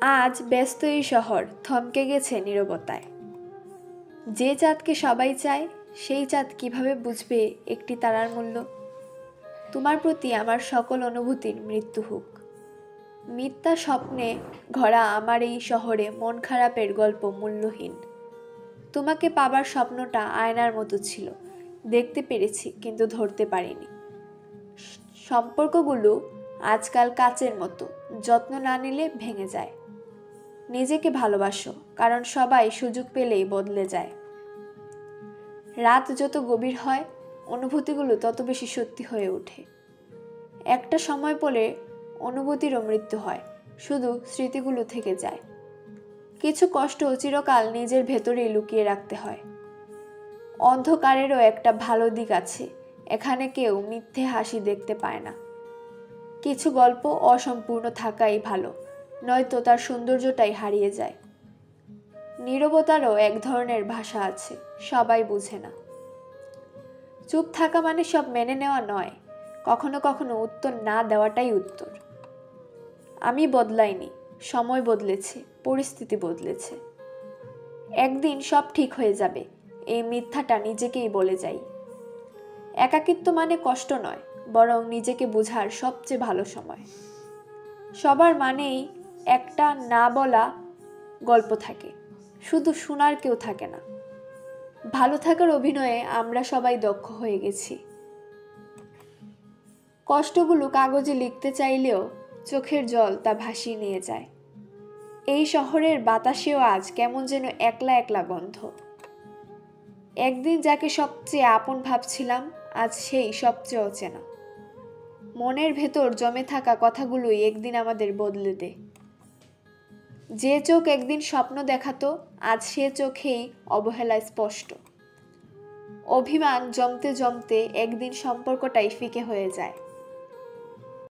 আজ ব্যস্ত এই শহর থমকে গেছে নীরবতায়। যে চাঁদকে সবাই চায়, সেই চাঁদ কিভাবে বুঝবে একটি তারার মূল্য? তোমার প্রতি আমার সকল অনুভূতির মৃত্যু হোক। মিথ্যা স্বপ্নে ঘরা আমার এই শহরে মন খারাপের গল্প মূল্যহীন। তোমাকে পাবার স্বপ্নটা আয়নার মতো ছিল, দেখতে পেরেছি কিন্তু ধরতে পারিনি। সম্পর্কগুলো আজকাল কাচের মতো, যত্ন না নিলে ভেঙে যায়। নিজেকে ভালোবাসো, কারণ সবাই সুযোগ পেলেই বদলে যায়। রাত যত গভীর হয়, অনুভূতিগুলো তত বেশি সত্যি হয়ে ওঠে। একটা সময় পরে অনুভূতিরও মৃত্যু হয়, শুধু স্মৃতিগুলো থেকে যায়। কিছু কষ্ট চিরকাল নিজের ভেতরেই লুকিয়ে রাখতে হয়। অন্ধকারেরও একটা ভালো দিক আছে, এখানে কেউ মিথ্যে হাসি দেখতে পায় না। কিছু গল্প অসম্পূর্ণ থাকাই ভালো, নয়তো তার সৌন্দর্যটাই হারিয়ে যায়। নীরবতারও এক ধরনের ভাষা আছে, সবাই বুঝে না। চুপ থাকা মানে সব মেনে নেওয়া নয়, কখনো কখনো উত্তর না দেওয়াটাই উত্তর। আমি বদলাইনি, সময় বদলেছে, পরিস্থিতি বদলেছে। একদিন সব ঠিক হয়ে যাবে, এই মিথ্যাটা নিজেকেই বলে যাই। একাকিত্ব মানে কষ্ট নয়, বরং নিজেকে বোঝার সবচেয়ে ভালো সময়। সবার মানেই একটা না বলা গল্প থাকে, শুধু শোনার কেউ থাকে না। ভালো থাকার অভিনয়ে আমরা সবাই দক্ষ হয়ে গেছি। কষ্টগুলো কাগজে লিখতে চাইলেও চোখের জল তা ভাসিয়ে নিয়ে যায়। এই শহরের বাতাসেও আজ কেমন যেন একলা একলা গন্ধ। একদিন যাকে সবচেয়ে আপন ভাবছিলাম, আজ সেই সবচেয়ে অচেনা। মনের ভেতর জমে থাকা কথাগুলোই একদিন আমাদের বদলে দেয়। যে চোখ একদিন স্বপ্ন দেখাতো, আজ সে চোখেই অবহেলা স্পষ্ট। অভিমান জমতে জমতে একদিন সম্পর্কটাই ফিকে হয়ে যায়।